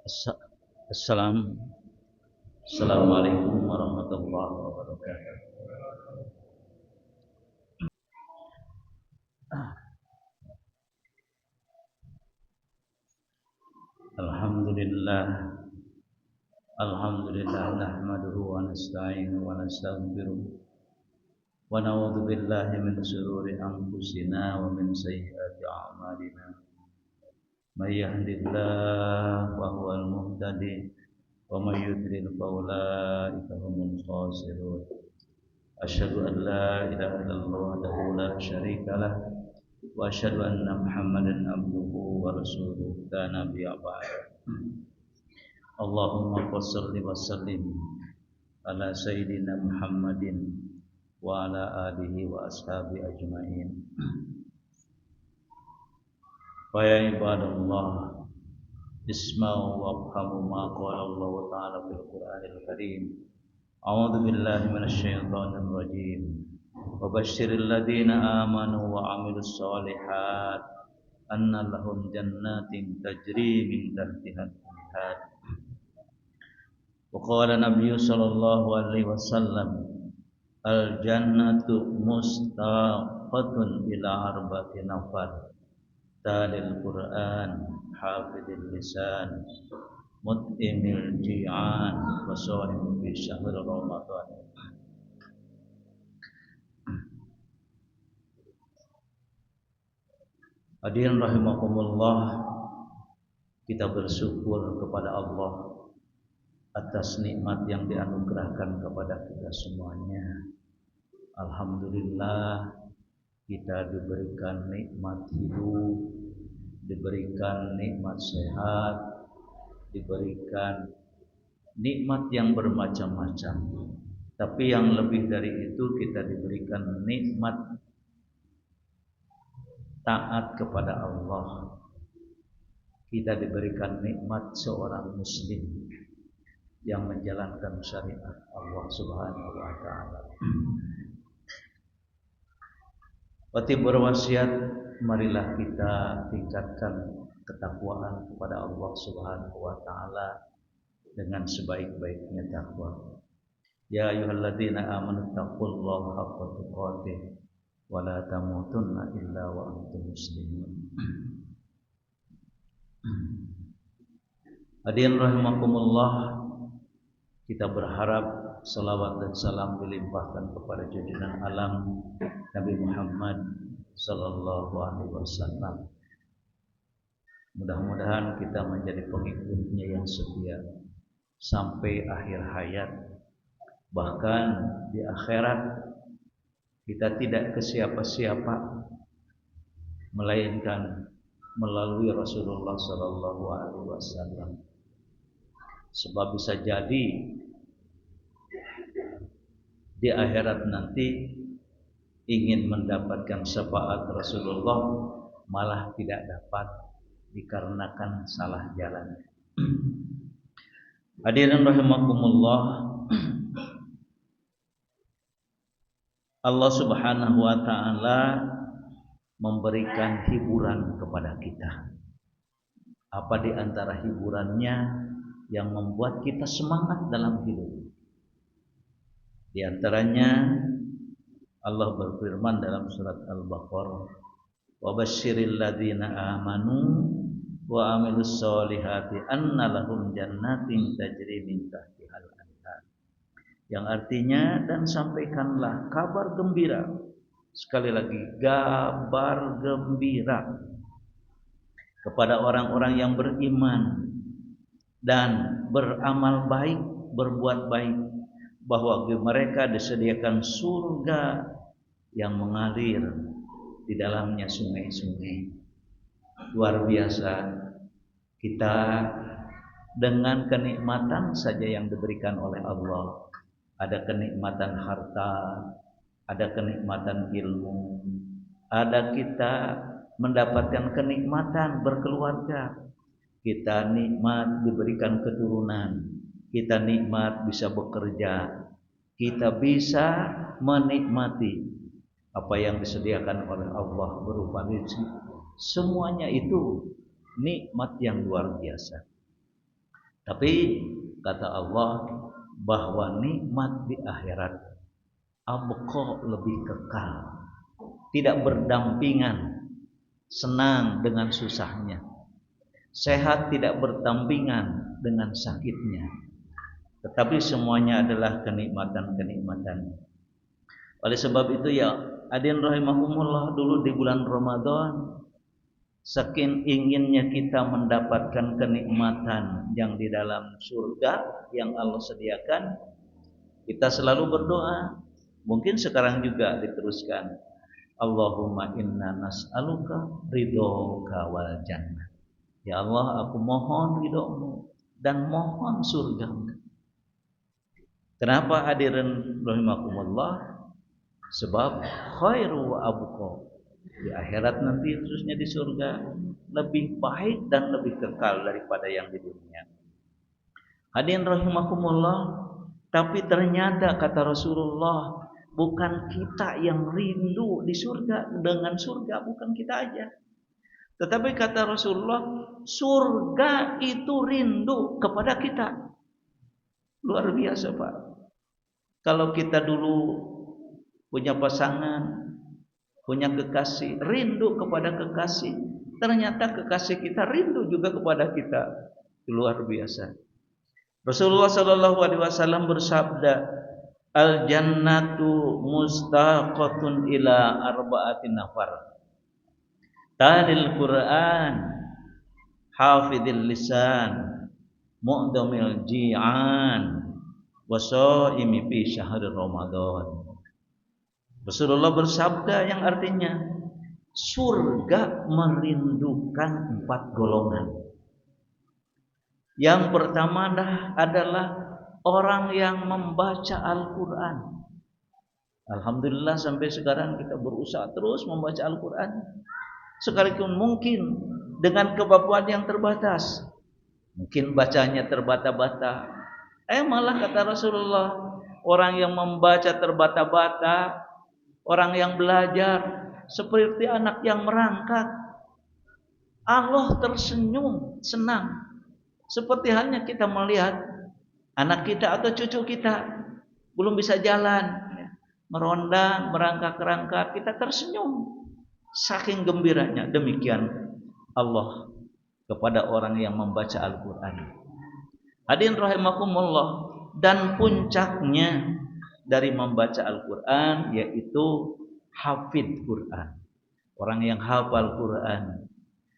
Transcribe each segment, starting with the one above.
Assa- Assalamualaikum warahmatullahi wabarakatuh. Alhamdulillah, Alhamdulillah nahmaduhu wa nasta'inuhu wa nastaghfiruh wa na'udzu billahi min shururi anfusina wa min sayyiati a'malina. May yahdihillahu fa huwal muhtadi wa may yudlil fa ulaika humul khasirun. Asyhadu an la ilaha illallah wahdahu la syarika lah wa asyhadu anna Muhammadan abduhu wa rasuluh la nabiyya ba'da. Allahumma shalli wa sallim ala sayyidina Muhammadin wa ala alihi wa ashabi ajmain. Fa ya ibadallah, isma'u wa afhamu ma qala Allah ta'ala fil Qur'anil Karim. A'udzu billahi minasy syaithanir rajim. Wa basyiril ladzina amanu wa 'amilus shalihat anna lahum jannatin tajri min tahtiha al-anhar. Wa qala Nabi sallallahu alaihi wasallam, al-jannatu mustaqatun ila arba'ati nafar. Talil Qur'an, hafidil lisan, mut'imil ji'an, wa shahim fi syahr Ramadan. Hadirin rahimakumullah, kita bersyukur kepada Allah atas nikmat yang dianugerahkan kepada kita semuanya. Alhamdulillah, kita diberikan nikmat hidup, diberikan nikmat sehat, diberikan nikmat yang bermacam-macam. Tapi yang lebih dari itu, kita diberikan nikmat taat kepada Allah. Kita diberikan nikmat seorang muslim yang menjalankan syariat Allah Subhanahu wa taala. Wati berwasiat, marilah kita tingkatkan ketakwaan kepada Allah Subhanahu wa taala dengan sebaik-baiknya takwa. Ya ayyuhalladzina amanu taqullaha haqqa tuqatih wa la tamutunna illa wa antum muslimun. Hadirin rahimakumullah, kita berharap salawat dan salam dilimpahkan kepada junjungan alam Nabi Muhammad sallallahu alaihi wasallam. Mudah-mudahan kita menjadi pengikutnya yang setia sampai akhir hayat. Bahkan di akhirat kita tidak ke siapa-siapa melainkan melalui Rasulullah sallallahu alaihi wasallam. Sebab bisa jadi di akhirat nanti ingin mendapatkan syafaat Rasulullah malah tidak dapat dikarenakan salah jalan. Hadirin rahimakumullah, Allah Subhanahu wa taala memberikan hiburan kepada kita. Apa di antara hiburannya yang membuat kita semangat dalam hidup? Di antaranya Allah berfirman dalam surat Al-Baqarah, wa basyiril ladzina amanu wa amilus solihati anna lahum jannatin tajri min tahtihal anhar. Yang artinya, dan sampaikanlah kabar gembira. Sekali lagi, kabar gembira kepada orang-orang yang beriman dan beramal baik, berbuat baik, bahwa bagi mereka disediakan surga yang mengalir di dalamnya sungai-sungai. Luar biasa, kita dengan kenikmatan saja yang diberikan oleh Allah. Ada kenikmatan harta, ada kenikmatan ilmu, ada kita mendapatkan kenikmatan berkeluarga. Kita nikmat diberikan keturunan, kita nikmat bisa bekerja, kita bisa menikmati apa yang disediakan oleh Allah berupa rezeki. Semuanya itu nikmat yang luar biasa. Tapi kata Allah bahwa nikmat di akhirat abqa, lebih kekal, tidak berdampingan senang dengan susahnya, sehat tidak berdampingan dengan sakitnya, tetapi semuanya adalah kenikmatan-kenikmatan. Oleh sebab itu ya hadirin rahimahumullah, dulu di bulan Ramadan saking inginnya kita mendapatkan kenikmatan yang di dalam surga yang Allah sediakan, kita selalu berdoa. Mungkin sekarang juga diteruskan, Allahumma inna nas'aluka ridhoka wal jannah. Ya Allah, aku mohon ridhomu dan mohon surgamu. Kenapa hadirin rahimakumullah? Sebab khairu wa abqa, di akhirat nanti khususnya di surga lebih baik dan lebih kekal daripada yang di dunia. Hadirin rahimakumullah, tapi ternyata kata Rasulullah, bukan kita yang rindu di surga dengan surga, bukan kita aja. Tetapi kata Rasulullah, surga itu rindu kepada kita. Luar biasa Pak. Kalau kita dulu punya pasangan, punya kekasih, rindu kepada kekasih, ternyata kekasih kita rindu juga kepada kita. Luar biasa. Rasulullah sallallahu alaihi wasallam bersabda, al jannatu mustaqatun ila arba'ati nafar, talil Quran, hafidil lisan, mu'damil ji'an, wasaimi fi syahr Ramadan. Rasulullah bersabda yang artinya surga merindukan 4 golongan. Yang pertama adalah orang yang membaca Al-Quran. Alhamdulillah sampai sekarang kita berusaha terus membaca Al-Quran, sekalipun mungkin dengan kemampuan yang terbatas. Mungkin bacanya terbata-bata. Malah kata Rasulullah, orang yang membaca terbata-bata, orang yang belajar seperti anak yang merangkak. Allah tersenyum, senang. Seperti halnya kita melihat anak kita atau cucu kita belum bisa jalan, merondang, merangkak-rangkak, kita tersenyum. Saking gembiranya. Demikian Allah kepada orang yang membaca Al-Quran. Hadirin rahimakumullah, dan puncaknya dari membaca Al-Quran yaitu hafid Quran, orang yang hafal Quran.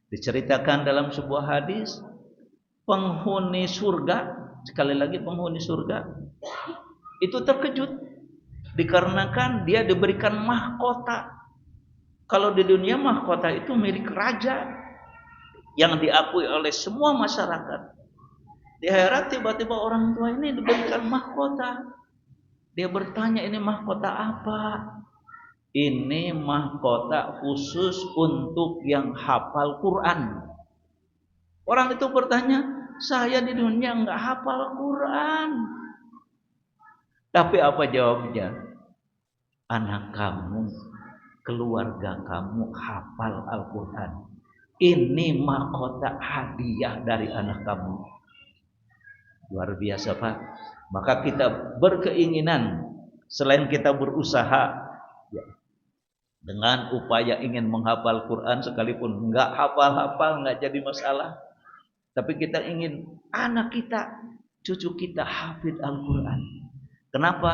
Diceritakan dalam sebuah hadis, penghuni surga, sekali lagi penghuni surga itu terkejut dikarenakan dia diberikan mahkota. Kalau di dunia mahkota itu milik raja yang diakui oleh semua masyarakat. Di akhirat tiba-tiba orang tua ini diberikan mahkota. Dia bertanya, ini mahkota apa? Ini mahkota khusus untuk yang hafal Quran. Orang itu bertanya, saya di dunia enggak hafal Quran. Tapi apa jawabnya? Anak kamu, keluarga kamu hafal Al-Quran. Ini mahkota hadiah dari anak kamu. Luar biasa Pak. Maka kita berkeinginan, selain kita berusaha ya, dengan upaya ingin menghafal Quran, sekalipun enggak hafal-hafal enggak jadi masalah. Tapi kita ingin anak kita, cucu kita hafid Al-Quran. Kenapa?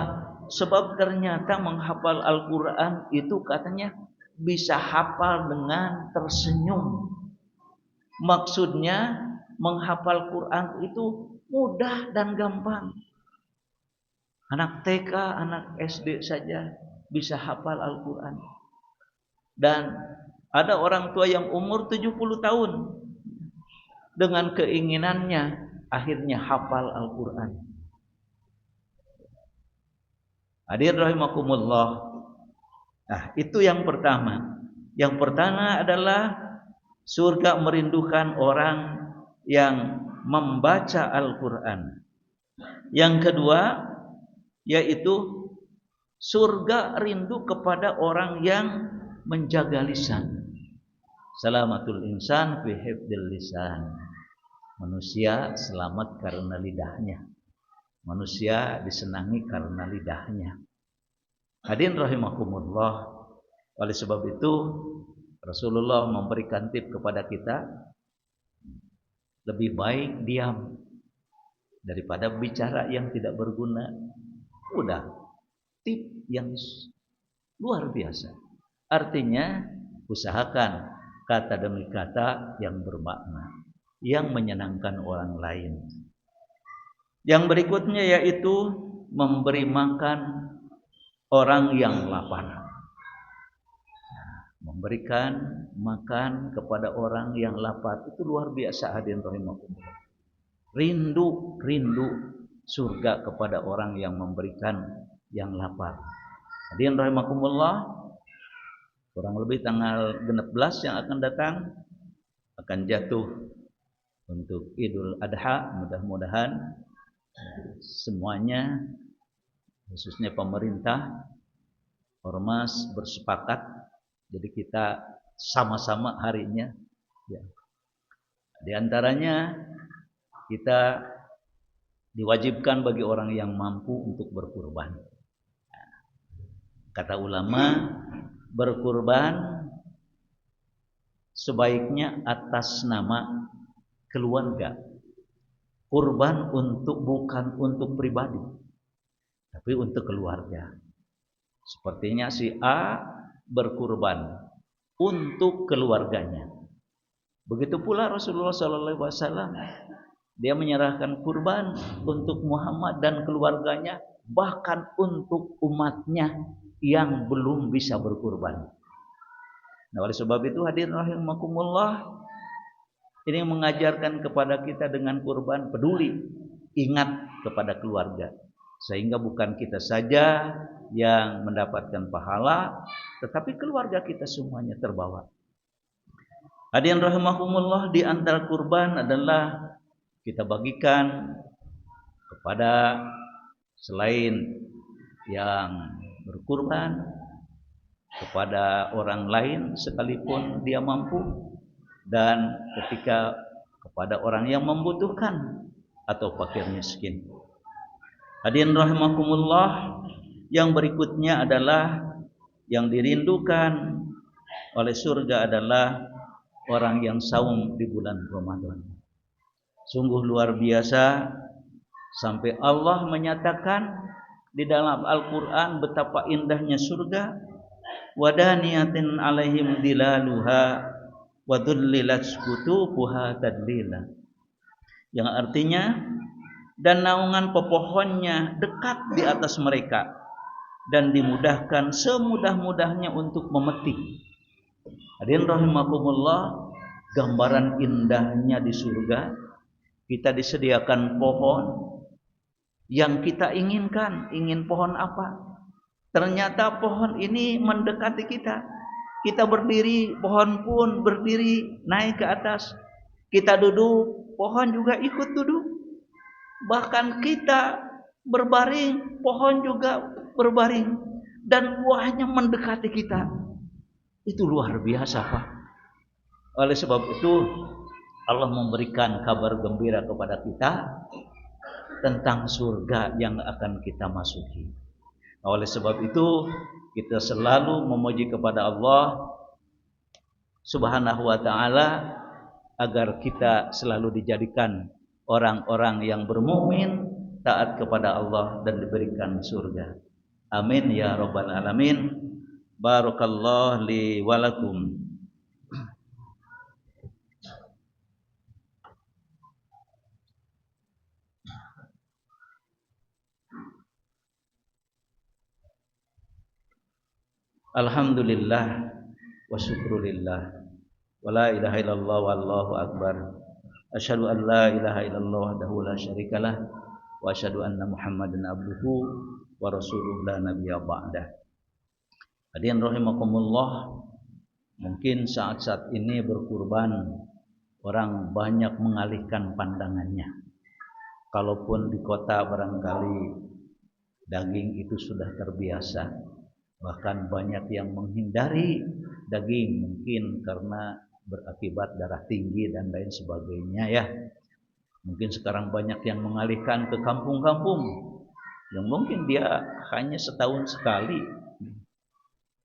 Sebab ternyata menghafal Al-Quran itu katanya bisa hafal dengan tersenyum. Maksudnya menghafal Quran itu mudah dan gampang. Anak TK, anak SD saja bisa hafal Al-Quran. Dan ada orang tua yang umur 70 tahun dengan keinginannya akhirnya hafal Al-Quran. Hadirin rahimakumullah. Nah, itu yang pertama. Yang pertama adalah surga merindukan orang yang membaca Al-Quran. Yang kedua yaitu surga rindu kepada orang yang menjaga lisan. Salamatul insan fi hifdzil lisan. Manusia selamat karena lidahnya. Manusia disenangi karena lidahnya. Hadirin rahimakumullah. Oleh sebab itu Rasulullah memberikan tip kepada kita, lebih baik diam daripada bicara yang tidak berguna. Udah, tip yang luar biasa. Artinya usahakan kata demi kata yang bermakna, yang menyenangkan orang lain. Yang berikutnya yaitu memberi makan orang yang lapar. Memberikan makan kepada orang yang lapar itu luar biasa, hadirin rahimakumullah. Rindu surga kepada orang yang memberikan yang lapar. Hadirin rahimakumullah, kurang lebih tanggal 16 yang akan datang akan jatuh untuk Idul Adha. Mudah-mudahan semuanya, khususnya pemerintah, ormas bersepakat, jadi kita sama-sama harinya ya. Di antaranya kita diwajibkan bagi orang yang mampu untuk berkurban. Kata ulama, berkurban sebaiknya atas nama keluarga. Kurban bukan untuk pribadi, tapi untuk keluarga. Sepertinya si A berkurban untuk keluarganya. Begitu pula Rasulullah SAW, dia menyerahkan kurban untuk Muhammad dan keluarganya, bahkan untuk umatnya yang belum bisa berkurban. Nah, oleh sebab itu hadirin rahimakumullah, ini mengajarkan kepada kita dengan kurban peduli, ingat kepada keluarga. Sehingga bukan kita saja yang mendapatkan pahala, tetapi keluarga kita semuanya terbawa. Hadirin rahimakumullah, di antara kurban adalah kita bagikan kepada selain yang berkurban, kepada orang lain sekalipun dia mampu, dan ketika kepada orang yang membutuhkan atau fakir miskin. Hadirin rahimakumullah, yang berikutnya adalah yang dirindukan oleh surga adalah orang yang saum di bulan Ramadan. Sungguh luar biasa, sampai Allah menyatakan di dalam Al-Quran betapa indahnya surga. Wadaniyatin alaihim dilaluha wa dhullilat qutufuha tadlila, yang artinya dan naungan pepohonnya dekat di atas mereka dan dimudahkan semudah-mudahnya untuk memetik. Hadirin rahimakumullah, gambaran indahnya di surga, kita disediakan pohon yang kita inginkan. Ingin pohon apa? Ternyata pohon ini mendekati kita. Kita berdiri, pohon pun berdiri naik ke atas. Kita duduk, pohon juga ikut duduk. Bahkan kita berbaring, pohon juga berbaring. Dan buahnya mendekati kita. Itu luar biasa, Pak. Oleh sebab itu Allah memberikan kabar gembira kepada kita tentang surga yang akan kita masuki. Oleh sebab itu kita selalu memuji kepada Allah Subhanahu wa ta'ala agar kita selalu dijadikan orang-orang yang bermukmin, taat kepada Allah dan diberikan surga. Amin ya rabbal alamin. Barakallahu li wa lakum. Alhamdulillah wa syukrulillah wa la ilaha illallah wallahu akbar. Asyhadu an la ilaha illallah wahdahu la syarikalah wa asyhadu anna Muhammadan abduhu wa rasuluhu la nabiyya ba'dah. Hadirin rahimakumullah, mungkin saat-saat ini berkurban orang banyak mengalihkan pandangannya. Kalaupun di kota barangkali daging itu sudah terbiasa. Bahkan banyak yang menghindari daging, mungkin karena berakibat darah tinggi dan lain sebagainya ya. Mungkin sekarang banyak yang mengalihkan ke kampung-kampung yang mungkin dia hanya setahun sekali.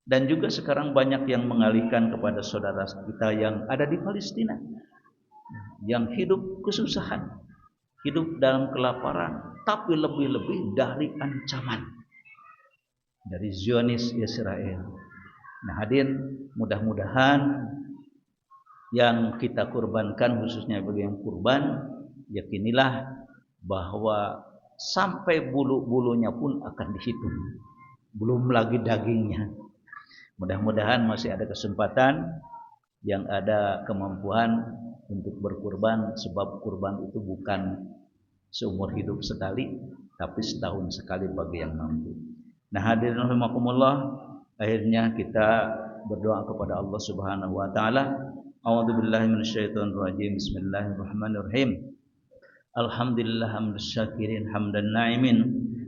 Dan juga sekarang banyak yang mengalihkan kepada saudara kita yang ada di Palestina, yang hidup kesusahan, hidup dalam kelaparan, tapi lebih-lebih dari ancaman dari Zionis Israel. Nah, hadirin, mudah-mudahan yang kita kurbankan, khususnya bagi yang kurban, yakinilah bahwa sampai bulu-bulunya pun akan dihitung, belum lagi dagingnya. Mudah-mudahan masih ada kesempatan yang ada kemampuan untuk berkurban, sebab kurban itu bukan seumur hidup sekali, tapi setahun sekali bagi yang mampu. Nah, hadirin rahimakumullah, akhirnya kita berdoa kepada Allah Subhanahu wa taala. A'udzubillahi minasyaitonir rajim. Bismillahirrahmanirrahim. Alhamdulillah hamdus syakirin hamdan na'imin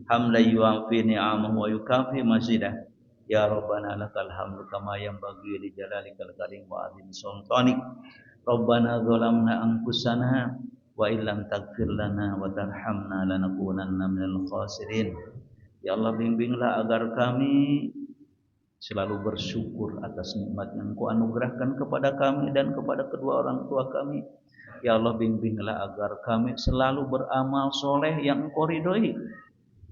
hamdan yuafi ni'amahu wa yukafi mazidah. Ya Rabbana lakal hamdu kama yanbaghi li jalalikal karim wa azim sultanik. Rabbana zalamna anfusana wa illam taghfir lana wa tarhamna lanakunanna minal khasirin. Ya Allah, bimbinglah agar kami selalu bersyukur atas nikmat yang Engkau anugerahkan kepada kami dan kepada kedua orang tua kami. Ya Allah, bimbinglah agar kami selalu beramal soleh yang Engkau ridhoi.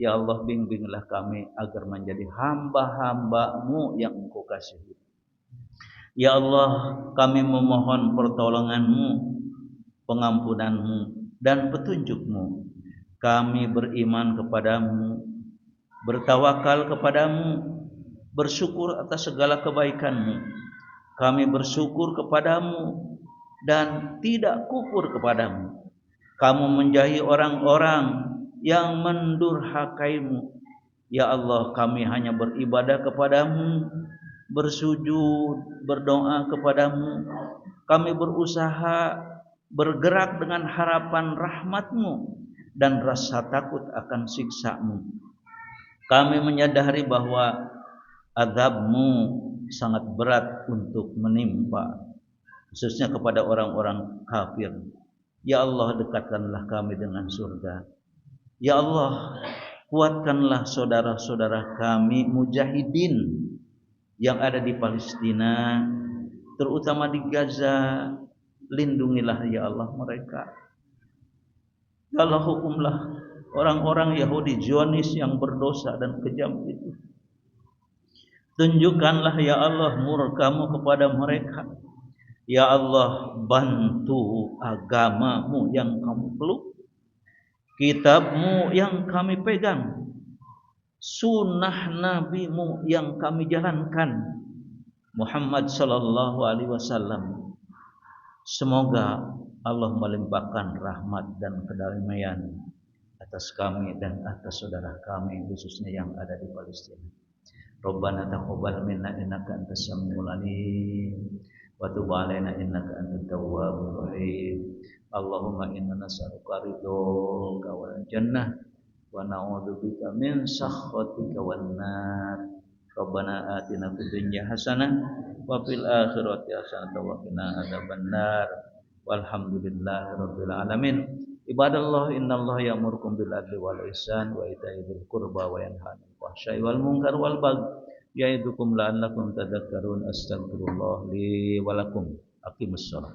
Ya Allah, bimbinglah kami agar menjadi hamba-hamba-Mu yang Engkau kasihi. Ya Allah, kami memohon pertolongan-Mu, pengampunan-Mu, dan petunjuk-Mu. Kami beriman kepadamu, bertawakal kepadamu, bersyukur atas segala kebaikan-Mu. Kami bersyukur kepadamu dan tidak kufur kepadamu. Kamu menjauhi orang-orang yang mendurhakai-Mu. Ya Allah, kami hanya beribadah kepadamu, bersujud, berdoa kepadamu. Kami berusaha bergerak dengan harapan rahmat-Mu dan rasa takut akan siksa-Mu. Kami menyadari bahwa azab-Mu sangat berat untuk menimpa, khususnya kepada orang-orang kafir. Ya Allah, dekatkanlah kami dengan surga. Ya Allah, kuatkanlah saudara-saudara kami mujahidin yang ada di Palestina, terutama di Gaza. Lindungilah ya Allah mereka. Ya Allah, hukumlah orang-orang Yahudi Zionis yang berdosa dan kejam itu. Tunjukkanlah ya Allah murka-Mu kepada mereka. Ya Allah, bantu agama-Mu yang Kamu peluk, kitab-Mu yang kami pegang, sunnah Nabi-Mu yang kami jalankan, Muhammad sallallahu alaihi wasallam. Semoga Allah melimpahkan rahmat dan kedamaian atas kami dan atas saudara kami, khususnya yang ada di Palestina. Rabbana taqabbal minna innaka antas samiul alim wa tub alaina innaka antat tawwabur rahim. Allahumma inna nas'aluka ridhoka wal jannah wa na'udzubika min sakhatika wan nar. Rabbana atina fid dunya hasanah wa fil akhirati hasanah wa qina adzabannar. Walhamdulillahi rabbil alamin. Ibadallah, innallaha ya'murukum bil adli wal ihsan wa ita'i dzil qurba wa yanha 'anil fahsya'i wal munkar wal baghi ya'idukum la'allakum tadhakkarun. Astaghfirullah li wa lakum. Aqimussalah.